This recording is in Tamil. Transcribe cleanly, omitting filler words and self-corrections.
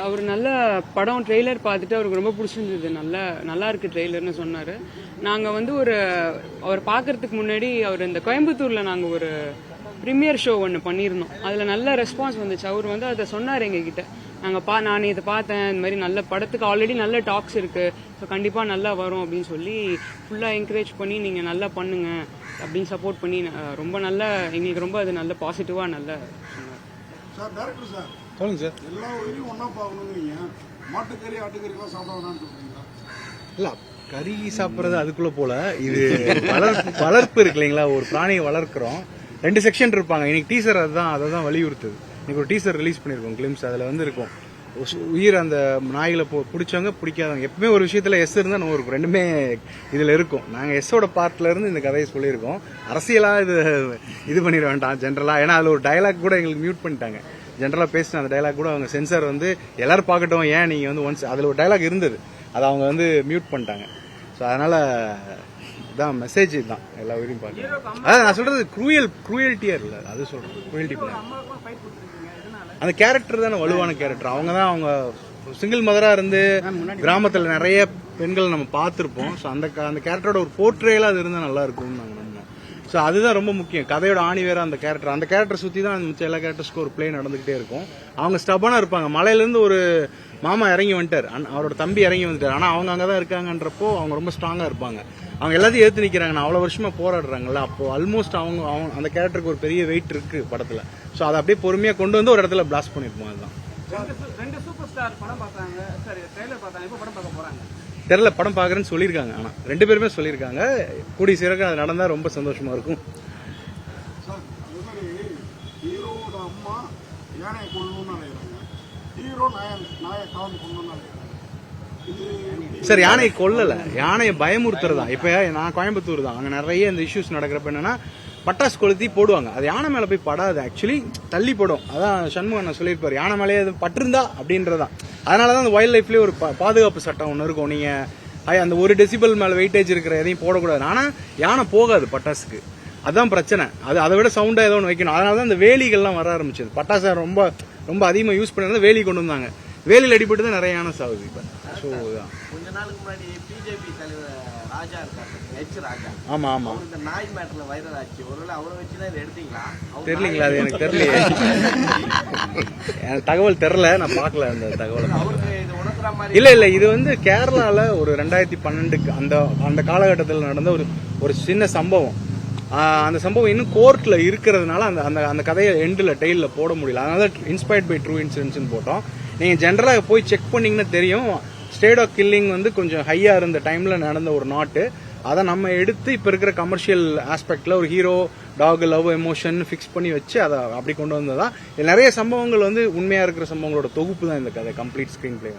அவர் நல்ல படம் ட்ரெய்லர் பார்த்துட்டு அவருக்கு ரொம்ப பிடிச்சிருந்தது. நல்லா இருக்கு ட்ரெய்லர்னு சொன்னாரு. நாங்க வந்து அவர் பார்க்கறதுக்கு முன்னாடி அவர் இந்த கோயம்புத்தூர்ல நாங்க ஒரு ப்ரீமியர் ஷோ ஒன்று பண்ணியிருந்தோம். அதில் நல்ல ரெஸ்பான்ஸ் வந்துச்சு. அவர் வந்து அதை சொன்னார் எங்ககிட்ட. நான் இதை பார்த்தேன், இந்த மாதிரி நல்ல படத்துக்கு ஆல்ரெடி நல்ல டாக்ஸ் இருக்கு, ஸோ கண்டிப்பாக நல்லா வரும் அப்படின்னு சொல்லி ஃபுல்லாக என்கரேஜ் பண்ணி நீங்கள் நல்லா பண்ணுங்க அப்படின்னு சப்போர்ட் பண்ணி ரொம்ப நல்லா எங்களுக்கு ரொம்ப அது நல்ல பாசிட்டிவாக நல்லா சொன்னார். சார் டைரக்டர் சார் சொல்லுங்க சார். எல்லா உயிரையும் ஒன்றா பார்க்கணுங்கிறீங்க. மாட்டுக்கறி ஆட்டுக்கறிலாம் சாப்பிட வேணாம்னு சொல்றீங்களா? இல்லை, கறி சாப்பிட்றது அதுக்குள்ளே போல. இது வளர்ப்பு இருக்கு இல்லைங்களா, ஒரு பிராணியை வளர்க்குறோம். 2 செக்ஷன் இருப்பாங்க. இன்னைக்கு டீசர் அதை தான் வலியுறுத்துது. இன்னைக்கு ஒரு டீசர் ரிலீஸ் பண்ணியிருக்கோம், கிளிம்ஸ். அதில் வந்து இருக்கும் உயிர் அந்த நாய்களை பிடிச்சவங்க பிடிக்காதவங்க. எப்பவுமே ஒரு விஷயத்தில் எஸ் இருந்தால் நம்ம இருக்கும், ரெண்டுமே இதில் இருக்கும். நாங்கள் எஸ்ஸோட பார்ட்ல இருந்து இந்த கதையை சொல்லியிருக்கோம். அரசியலாக இது பண்ணிட வேண்டாம் ஜென்ரலாக. ஏன்னா அதில் ஒரு டைலாக் கூட எங்களுக்கு மியூட் பண்ணிட்டாங்க. ஜென்ரலாக பேசின அந்த டைலாக் கூட அவங்க சென்சார் வந்து எல்லாரும் பார்க்கட்டும், ஏன் நீங்கள் வந்து ஒன்ஸ் அதில் ஒரு டைலாக் இருந்தது, அதை அவங்க வந்து மியூட் பண்ணிட்டாங்க. ஸோ அதனால் இதான் மெசேஜ் தான் எல்லா உயிரையும் பார்க்க. அதான் நான் சொல்றது குரூயல்ட்டியா இல்லை, அது சொல்றேன். குரூயல்ட்டி அந்த கேரக்டர் தானே வலுவான கேரக்டர். அவங்க சிங்கிள் மதரா இருந்து கிராமத்துல நிறைய பெண்கள் நம்ம பார்த்துருப்போம். ஸோ அந்த கேரக்டரோட ஒரு போர்ட்ரேல அது இருந்தால் நல்லா இருக்கும்னு நாங்கள் நம்பினோம். ஸோ அதுதான் ரொம்ப முக்கியம். கதையோட ஆணி வேற அந்த கேரக்டர் சுற்றி தான் மிச்ச எல்லா கேரக்டர்ஸ்க்கும் ஒரு பிளே நடந்துகிட்டே இருக்கும். அவங்க ஸ்டபனா இருப்பாங்க. மலையிலேருந்து ஒரு மாமா இறங்கி வந்துட்டார், அவரோட தம்பி இறங்கி வந்துட்டார். ஆனால் அவங்க அங்கே தான் இருக்காங்கன்றப்போ அவங்க ரொம்ப ஸ்ட்ராங்காக இருப்பாங்க. அவங்க எல்லாத்தையும் ஏற்று நிற்கிறாங்க. நான் அவ்வளோ வருஷமா போராடுறாங்கல்ல, அப்போ ஆல்மோஸ்ட் அவங்க அந்த கேரக்டருக்கு ஒரு பெரிய வெயிட் இருக்கு படத்தில். ஸோ அதை அப்படியே பொறுமையாக கொண்டு வந்து ஒரு இடத்துல பிளாஸ்ட் பண்ணிருப்போம். அதுதான். 2 சூப்பர் ஸ்டார் படம் பார்த்தாங்க, சரி ட்ரெய்லர் பார்த்தாங்க, இப்போ படம் பார்க்க போறாங்க. தெரியல, படம் பார்க்குறேன்னு சொல்லியிருக்காங்க. ஆனால் 2 பேருமே சொல்லியிருக்காங்க. கூடி சீரகம் அது நடந்தால் ரொம்ப சந்தோஷமா இருக்கும். சார் அதே மாதிரி ஹீரோவோட அம்மா யானையை கொள்ளணும்னு நினைக்கிறாங்க, ஹீரோ நாயை கலந்து கொள்ளணும்னு நினைக்கிறாங்க. சார் யானையை கொல்லல, யானையை பயமுறுத்துறதா. இப்ப நான் கோயம்புத்தூர் தான், அங்க நிறைய இந்த இஷ்யூஸ் நடக்கிறப்ப என்னன்னா பட்டாசு கொளுத்தி போடுவாங்க. அது யானை மேல போய் படாது, ஆக்சுவலி தள்ளி போடும். அதான் சண்முகன் சொல்லியிருப்பாரு, யானை மேலே பட்டிருந்தா அப்படின்றதான். அதனாலதான் அந்த வைல்ட் லைஃப்லயே ஒரு பாதுகாப்பு சட்டம் ஒன்று இருக்கும். நீங்க அந்த 1 டெசிபல் மேல வெயிட்டேஜ் இருக்கிற எதையும் போடக்கூடாது. ஆனா யானை போகாது பட்டாசுக்கு, அதுதான் பிரச்சனை. அதை விட சவுண்டா ஏதோ ஒன்று வைக்கணும். அதனாலதான் இந்த வேலிகள்லாம் வர ஆரம்பிச்சது. பட்டாசு ரொம்ப ரொம்ப அதிகமாக யூஸ் பண்ணி வேலி கொண்டு வந்தாங்க. வேலியில் அடிபட்டு தான் நிறைய யானை சாகுது இப்ப. ஸோ கொஞ்ச நாளுக்கு முன்னாடி பிஜேபி தலைவர் ராஜா இருக்காரு, ராஜா. ஆமா ஆமா, இந்த நாய் மேட்டர்ல வைரல் ஆச்சு. ஒருவேளை அவரை வச்சுதான் இதை எடுத்தீங்களா? தெரியலீங்களா? அது எனக்கு தெரியலையே, எனக்கு தகவல் தெரியல, நான் பார்க்கல அந்த தகவலை. அவருக்கு இது உணர்த்துற மாதிரி இல்ல இது வந்து கேரளால ஒரு 2012 அந்த காலகட்டத்தில் நடந்த ஒரு சின்ன சம்பவம். அந்த சம்பவம் இன்னும் கோர்ட்ல இருக்கிறதுனால அந்த கதையை எண்டில் டெய்ல போட முடியல. அதனால இன்ஸ்பயர்ட் பை ட்ரூ இன்சிடென்ட்ஸ் போட்டோம். நீங்க ஜென்ரலா போய் செக் பண்ணீங்கன்னா தெரியும், ஸ்டேட் ஆஃப் கில்லிங் வந்து கொஞ்சம் ஹையா இருந்த டைம்ல நடந்த ஒரு நாட்டு. அதை நம்ம எடுத்து இப்ப இருக்கிற கமர்ஷியல் ஆஸ்பெக்ட்ல ஒரு hero talk love emotion fix பண்ணி வச்சு அதை அப்படி கொண்டு வந்ததா. நிறைய சம்பவங்கள் வந்து உண்மையா இருக்கிற சம்பவங்களோட தொகுப்பு தான் இந்த கதை, கம்ப்ளீட் ஸ்கிரீன் பிளே.